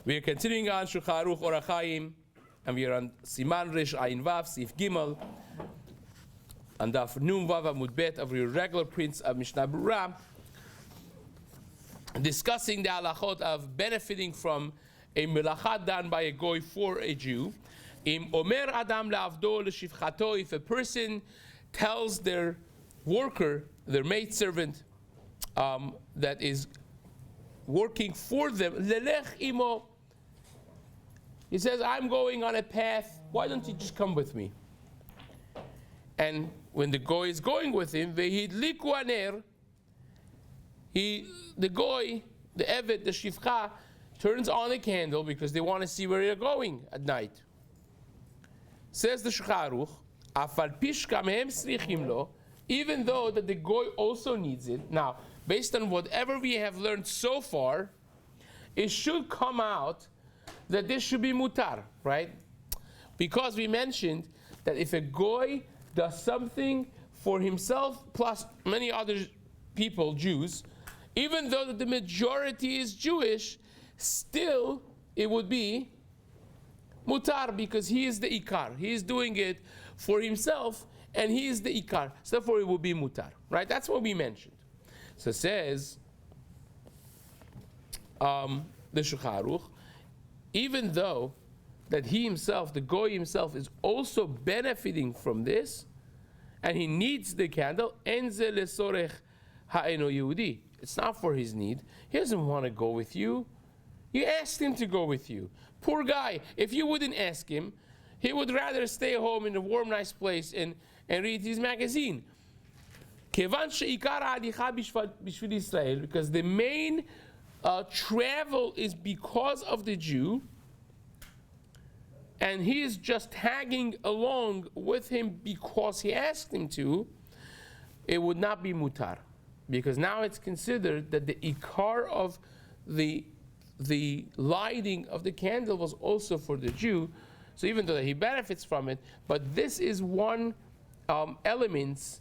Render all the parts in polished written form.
We are continuing on Shulchan Aruch Orach Chaim, and we are on Siman Rish Ayin Vav, Seif Gimel, and Daf Nun Vav Amud Bet of your regular prints of Mishna Berura, discussing the halachot of benefiting from a melacha done by a goy for a Jew. Im Omer Adam le'avdo le'shivchato, if a person tells their worker, their maidservant, that is working for them, lelech imo, he says, I'm going on a path, why don't you just come with me? And when the goy is going with him, vehidliku aner, the goy, the evet, the shivcha, turns on a candle because they want to see where they're going at night. Says the Shulchan Aruch, afal pishka mehem srichim lo, even though that the goy also needs it. Now, based on whatever we have learned so far, it should come out that this should be mutar, right? Because we mentioned that if a goy does something for himself plus many other people, Jews, even though that the majority is Jewish, still it would be mutar because he is the ikar. He is doing it for himself and he is the ikar. So therefore it will be mutar, right? That's what we mentioned. So it says the Shulchan Aruch, even though that he himself, the goy himself, is also benefiting from this, and he needs the candle, enze lesorech ha'eno Yehudi. It's not for his need. He doesn't want to go with you. You asked him to go with you. Poor guy. If you wouldn't ask him, he would rather stay home in a warm, nice place and read his magazine. Because the main travel is because of the Jew, and he is just tagging along with him because he asked him to, it would not be mutar. Because now it's considered that the ikar of the lighting of the candle was also for the Jew, so even though he benefits from it, but this is one element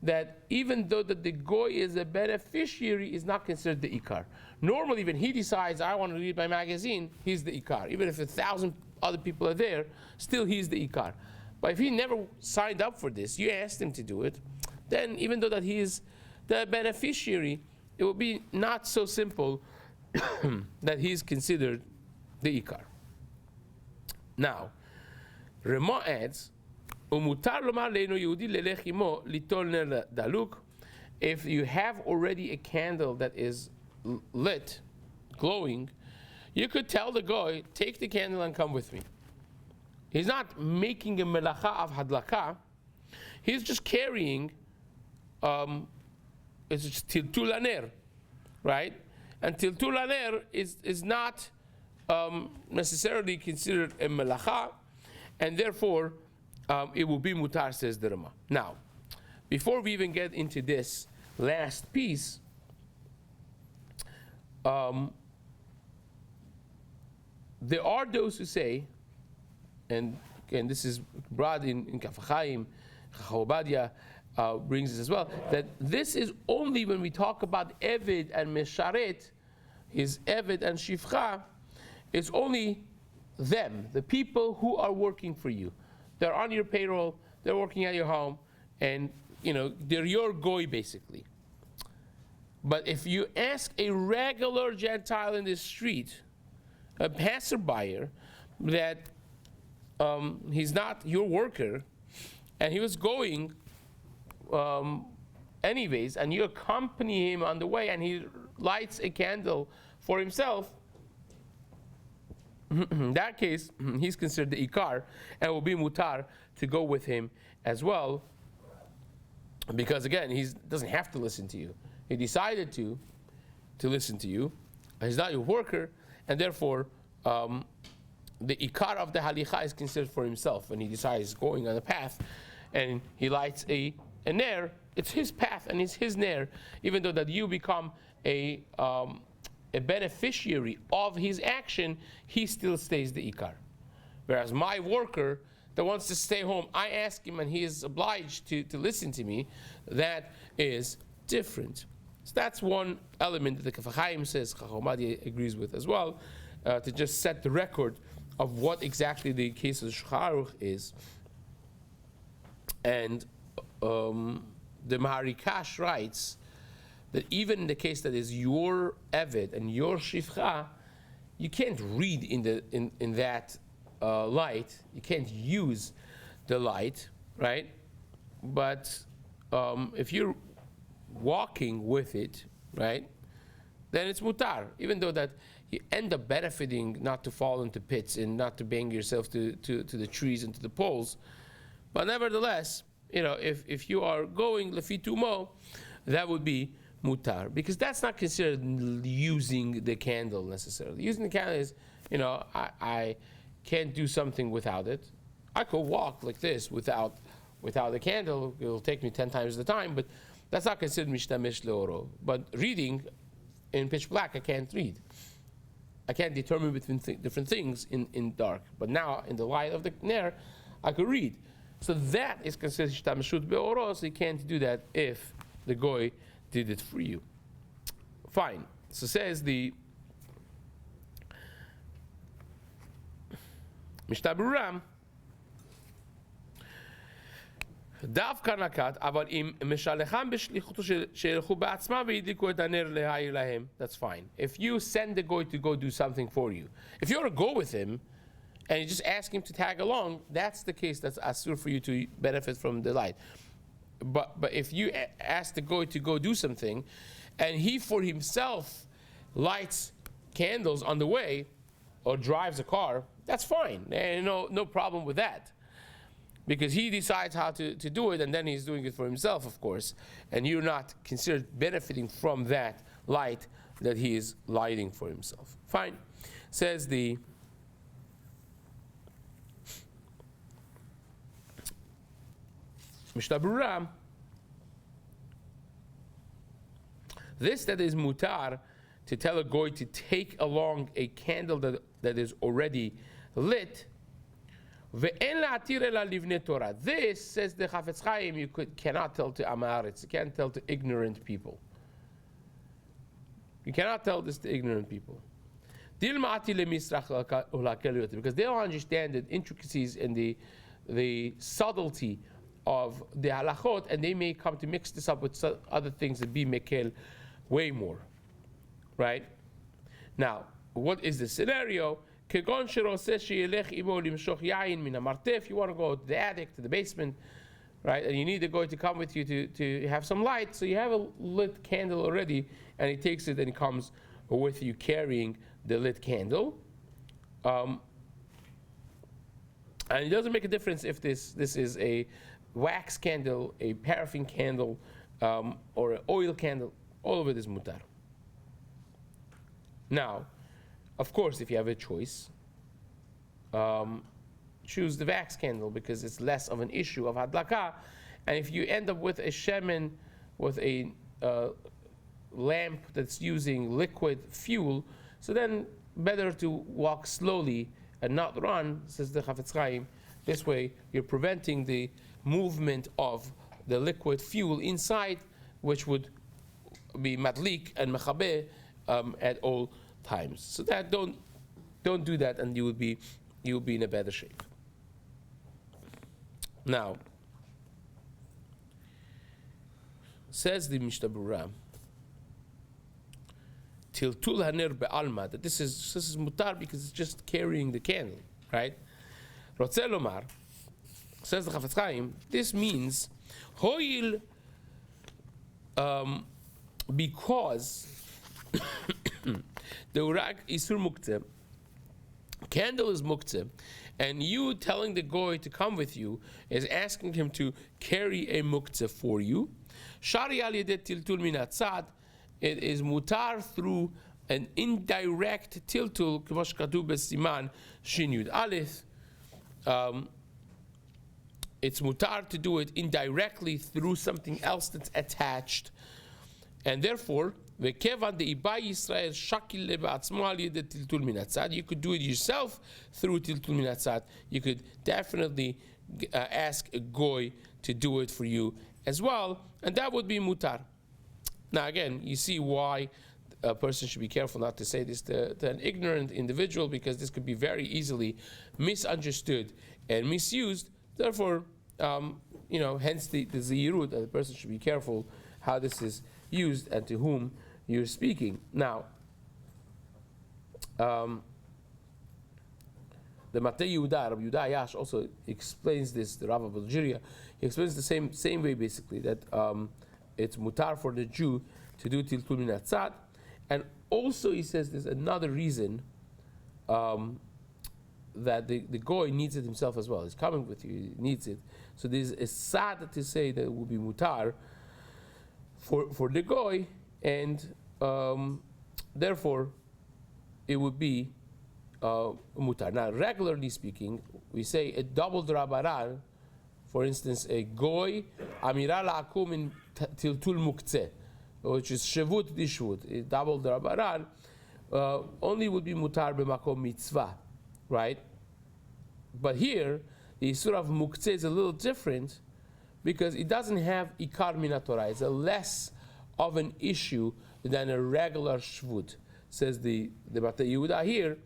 that even though that the goy is a beneficiary, is not considered the ikar. Normally, when he decides, I want to read my magazine, he's the ikar. Even if 1,000 other people are there, still he's the ikar. But if he never signed up for this, you asked him to do it, then even though that he is the beneficiary, it will be not so simple that he's considered the ikar. Now, Rema adds, if you have already a candle that is lit, glowing, you could tell the guy, take the candle and come with me. He's not making a melacha of hadlaka, he's just carrying, it's just tiltul aner, right? And tiltul aner is not necessarily considered a melacha, and therefore it will be mutar, says the Rama. Now, before we even get into this last piece, there are those who say, and this is brought in Kaf Chaim, Chobadia brings this as well, that this is only when we talk about Eved and Mesharet, his Eved and Shivcha, it's only them, the people who are working for you. They're on your payroll, they're working at your home, and they're your goy basically. But if you ask a regular Gentile in the street, a passerby, that he's not your worker, and he was going anyways, and you accompany him on the way, and he lights a candle for himself, in that case, he's considered the ikar, and it will be mutar to go with him as well, because again, he doesn't have to listen to you. He decided to listen to you. He's not your worker, and therefore, the ikar of the halicha is considered for himself. When he decides going on a path, and he lights a ner, it's his path and it's his ner, even though that you become a beneficiary of his action, he still stays the ikar. Whereas my worker that wants to stay home, I ask him and he is obliged to listen to me, that is different. So that's one element that the Kaf Chaim says, Chachomadi agrees with as well, to just set the record of what exactly the case of Shulchan Aruch is. And the Maharikash writes that even in the case that is your Eved and your Shifcha, you can't read in that light. You can't use the light, right? But if you're walking with it, right, then it's mutar. Even though that you end up benefiting not to fall into pits and not to bang yourself to the trees and to the poles. But nevertheless, if you are going lefi tumo, that would be mutar, because that's not considered using the candle necessarily. Using the candle is, I can't do something without it. I could walk like this without the candle. It'll take me 10 times the time, but that's not considered mishtamesh leoro. But reading in pitch black, I can't read. I can't determine between different things in dark. But now, in the light of the ner, I could read. So that is considered shtameshut beoro, so you can't do that if the goy did it for you. Fine. So says the Mishna Berura, דווקא נקט, אבל אם משלחם בשליחותו שילכו בעצמם והדליקו את הנר להאיר להם, that's fine. If you send the goy to go do something for you, if you want to go with him and you just ask him to tag along, that's the case that's asur for you to benefit from the light. But if you ask the goy to go do something and he for himself lights candles on the way or drives a car, that's fine. No problem with that. Because he decides how to do it, and then he's doing it for himself, of course. And you're not considered benefiting from that light that he is lighting for himself. Fine. Says the Mishna Berura, this that is mutar, to tell a goy to take along a candle that is already lit, this, says the Chafetz Chaim, you cannot tell to Amaretz, you can't tell to ignorant people. You cannot tell this to ignorant people. Because they'll understand the intricacies and the subtlety of the halachot, and they may come to mix this up with other things that be mekel way more. Right? Now, what is the scenario? If you want to go to the attic, to the basement, right, and you need the goy to come with you to have some light, so you have a lit candle already, and he takes it and he comes with you carrying the lit candle. And it doesn't make a difference if this is a wax candle, a paraffin candle, or an oil candle. All of it is mutar. Now, of course, if you have a choice, choose the wax candle because it's less of an issue of hadlaka. And if you end up with a shemen, with a lamp that's using liquid fuel, so then better to walk slowly and not run, says the Chafetz Chaim. This way, you're preventing the movement of the liquid fuel inside, which would be madlik and mechabeh at all times. So that don't do that, and you'll be in a better shape. Now, says the Mishna Berura, tiltul haner be'alma, that this is mutar because it's just carrying the candle, right? Rotzel lomar, says the Chafetz Chaim, this means hoil, because the urag isur muktzeh, candle is muktzeh, and you telling the goy to come with you is asking him to carry a muktzeh for you. Shari al yedet tiltul min hatzad, it is mutar through an indirect tiltul, k'mosh katuv b'siman shin yud aleph. It's mutar to do it indirectly through something else that's attached, and therefore, you could do it yourself through tiltul min hatzad. You could definitely ask a goy to do it for you as well, and that would be mutar. Now again, you see why a person should be careful not to say this to an ignorant individual, because this could be very easily misunderstood and misused. Therefore, hence the zirut, that the person should be careful how this is used and to whom you're speaking. Now, the Matei Yehuda, Rabbi Yehuda Ayash, also explains this, the Rav of Algeria. He explains the same way, basically, that it's mutar for the Jew to do tiltul min hatzad. And also he says there's another reason that the goy needs it himself as well. He's coming with you, he needs it. So there's a sad to say that it will be mutar for the goy, and therefore it would be mutar. Now, regularly speaking, we say a double drabaran. For instance, a goy amira la'akum in tiltul muktzeh, which is shavut dishvut, a double drabaran, only would be mutar b'makom mitzvah, right? But here, the Isur of muktzeh is a little different, because it doesn't have ikar min haTorah. It's a less of an issue than a regular shvut, says the Matei Yehuda here,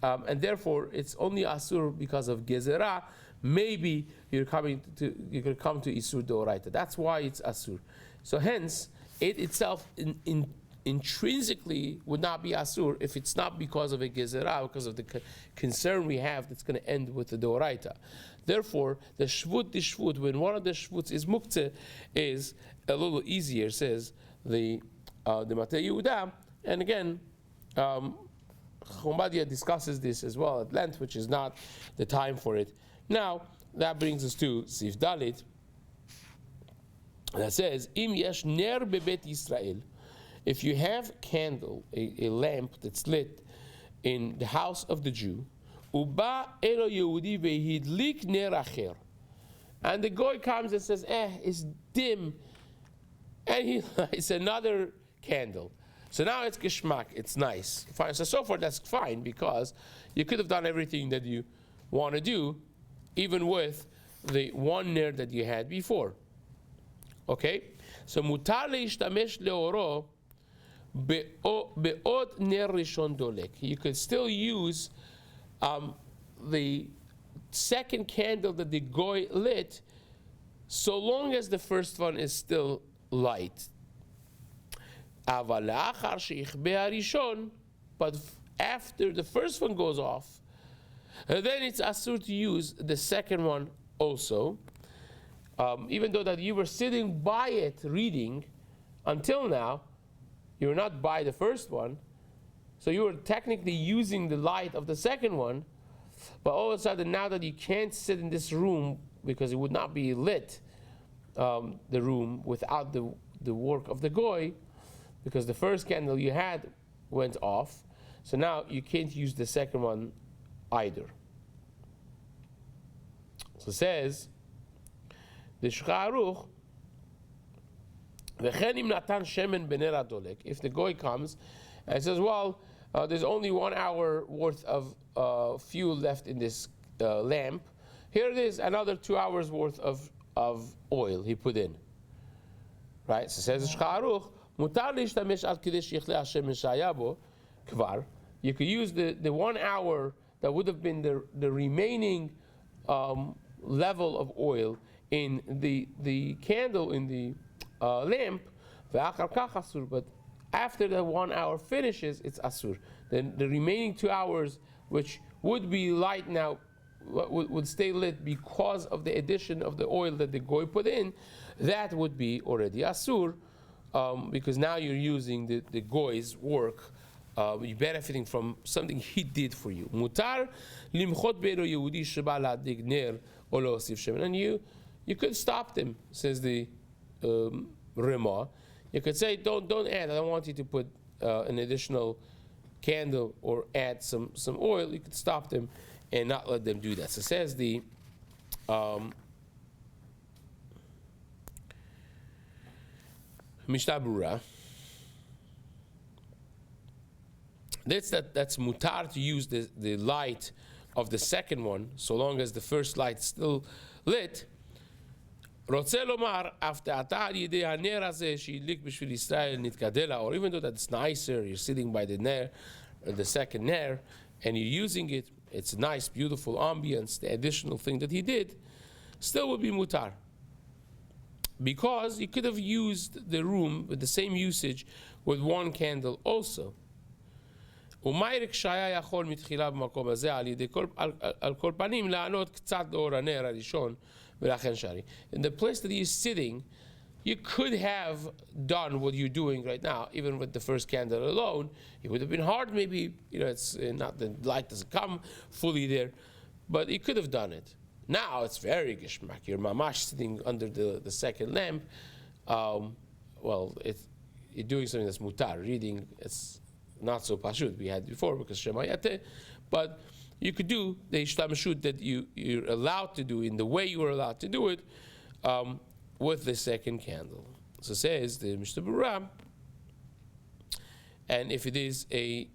and therefore it's only asur because of gezerah. Maybe you could come to isur deoraita. That's why it's asur. So hence, it itself intrinsically would not be asur if it's not because of a gezerah, because of the concern we have that's going to end with the deoraita. Therefore, the shvut, when one of the shvuts is muktzeh, is a little easier, says the Matei Yehuda. And again, Chomadia discusses this as well at length, which is not the time for it. Now, that brings us to Seif Dalit, that says, Im yesh ner bebet Yisrael, if you have a candle, a lamp that's lit in the house of the Jew, uba elo Yehudi vehidlik ner acher, and the goy comes and says, it's dim, and he lights another candle. So now it's geschmack, it's nice. Fine. So far that's fine, because you could have done everything that you want to do, even with the one ner that you had before. Okay? So mutar leishtamesh leoro be'od ner rishon dolek. You could still use the second candle that the goy lit, so long as the first one is still light. But after the first one goes off, then it's asur to use the second one also, even though that you were sitting by it reading until now. You were not by the first one, so you were technically using the light of the second one, but all of a sudden, now that you can't sit in this room because it would not be lit, the room, without the work of the goy, because the first candle you had went off, so now you can't use the second one either. So it says, the Shulchan Aruch, if the goy comes and says, well, there's only 1 hour worth of fuel left in this lamp, here it is, another 2 hours worth of oil he put in. Right? So it says the Shulchan Aruch, you could use the 1 hour that would have been the remaining level of oil in the candle, in the lamp, but after the 1 hour finishes, it's asur. Then the remaining 2 hours, which would be light now, would stay lit because of the addition of the oil that the goy put in, that would be already asur, because now you're using the goy's work. You're benefiting from something he did for you. Mutar limchot beiro Yehudi sheba la'adlik ner o le'osif shemen. And you could stop them, says the Rema. You could say, don't add. I don't want you to put an additional candle or add some oil. You could stop them and not let them do that. So it says the Mishna Berura. That's mutar to use the light of the second one, so long as the first light's still lit. רוצה לומר, הפתעתה על ידי הנר הזה שהדליק בשביל ישראל נתגדלה, or even though that's nicer, you're sitting by the ner, the second ner, and you're using it, it's nice, beautiful ambience, the additional thing that he did, still would be mutar. Because you could have used the room with the same usage with one candle also. ומיירק שהיה יכול מתחילה במקום הזה על כל פנים לענות קצת לאור הנר הראשון ולכן שרי. In the place that he's sitting, you could have done what you're doing right now, even with the first candle alone. It would have been hard, maybe, it's not the light doesn't come fully there, but you could have done it. Now it's very gishmak. You're mamash sitting under the second lamp. You're doing something that's mutar. Reading, it's not so pashut. We had before because shemayate, but you could do the ishtamashut that you're allowed to do in the way you were allowed to do it with the second candle. So says the Mishna Berura, and if it is a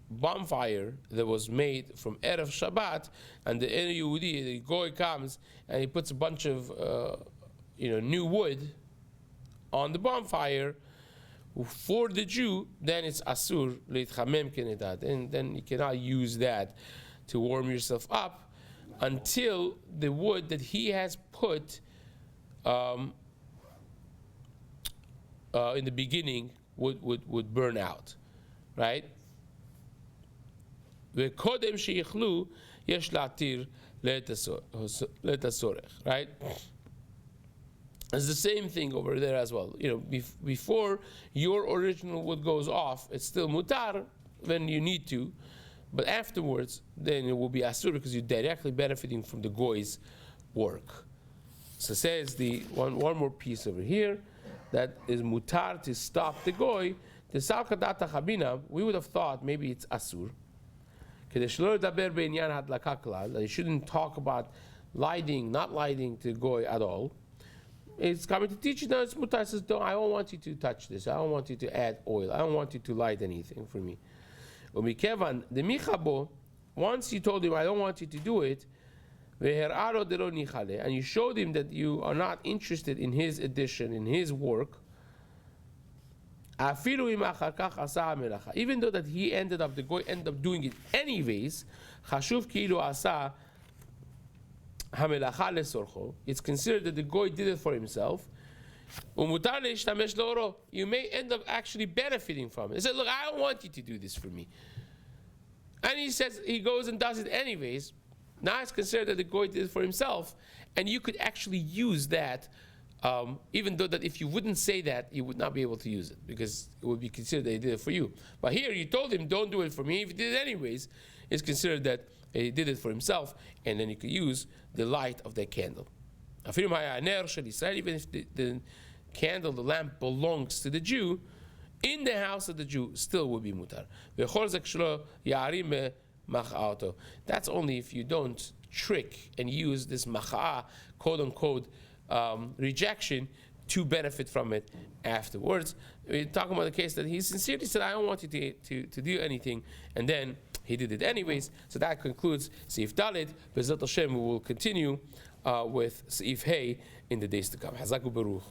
bonfire that was made from Erev Shabbat, and the Yehudi, the Goy comes and he puts a bunch of new wood on the bonfire for the Jew, then it's asur leitchamem kenedat, and then you cannot use that to warm yourself up until the wood that he has put in the beginning would burn out, right? וקודם שיכלו, יש להתיר לעת הצורך, right? It's the same thing over there as well. Before your original wood goes off, it's still mutar when you need to, but afterwards, then it will be asur because you're directly benefiting from the goy's work. So says the one more piece over here that is mutar to stop the goy. The salkadata chabina, we would have thought maybe it's asur. That you shouldn't talk about lighting, not lighting to goy at all. It's coming to teach you now. It's mutar. Says, I don't want you to touch this. I don't want you to add oil. I don't want you to light anything for me. Umikevan the michabo. Once you told him, I don't want you to do it, and you showed him that you are not interested in his addition, in his work. Even though that he the goy ended up doing it anyways, it's considered that the goy did it for himself. You may end up actually benefiting from it. He said, look, I don't want you to do this for me. And he goes and does it anyways. Now it's considered that the goy did it for himself, and you could actually use that. Even though that if you wouldn't say that, you would not be able to use it because it would be considered that he did it for you. But here you told him, don't do it for me. If he did it anyways, it's considered that he did it for himself, and then you could use the light of that candle. Even if the candle, the lamp belongs to the Jew, in the house of the Jew, still would be mutar. That's only if you don't trick and use this macha'a, quote unquote, rejection to benefit from it afterwards. We're talking about the case that he sincerely said, I don't want you to do anything, and then he did it anyways. So that concludes Seif Dalet. B'ezrat Hashem, we will continue with Seif Hey in the days to come. Hazak u'beruch.